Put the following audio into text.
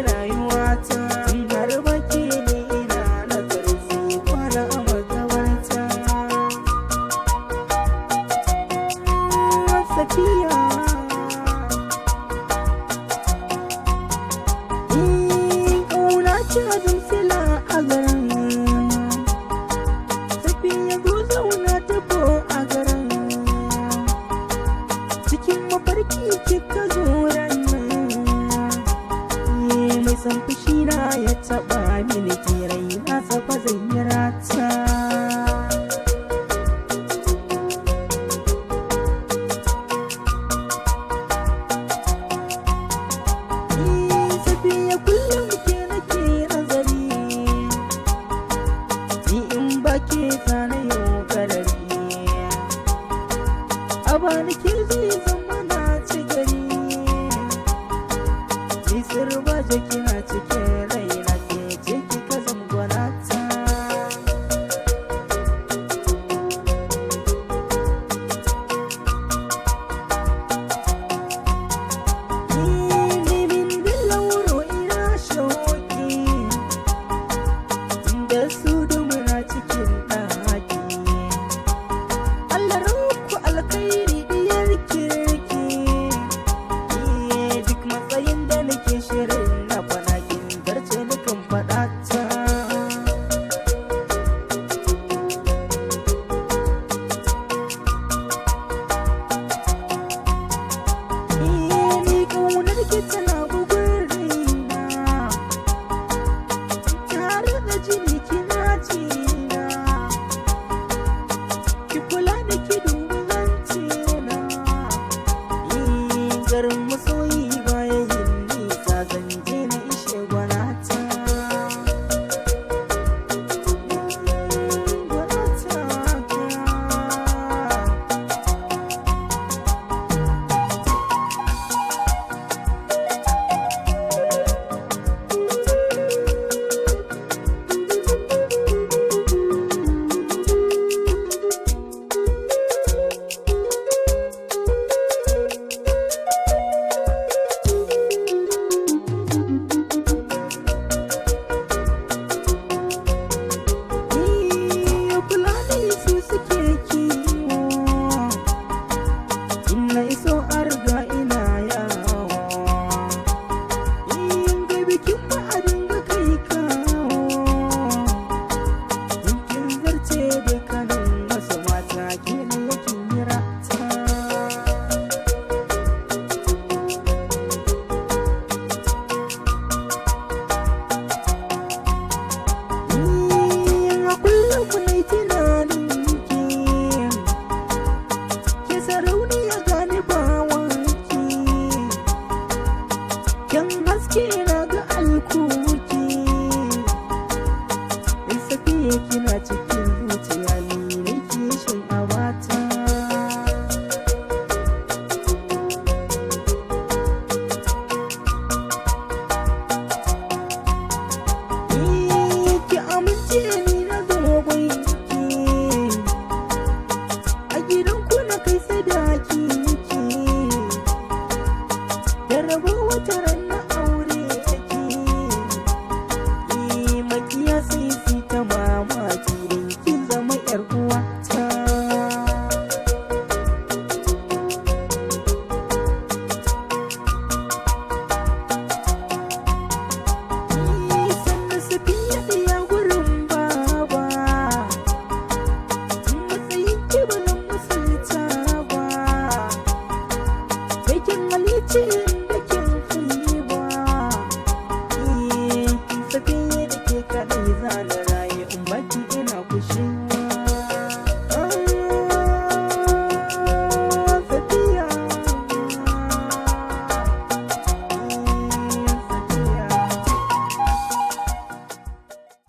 rayuwata, har baki ne ina na karfi kwana a magabarta. Safiya ƙauna ce abin sila a garin, Safiya zo zauna tabo a garin, cikin mafarki kika zo ranar, mai san fushi na ya taɓa mini kirai na safa zayyarata. Safiya kullum ke nake nazari, ni in ba ke zana yau garari, a ba nake zai zama na ci gari, ni sirba kina cikin raina ke ce kika zama gwanata. Su dumuna cikin ɗaki, Allah ranku alkhairi diyar kirki, duk matsayin da nake shirin na faɗa kin garce nukan faɗa ta. Ni ƙaunar ki tana bugun raina, tare da jini kina jina, ki kula da ki dubi zancena, garin masoyi bayan yin nisa zan je na ishe gwa.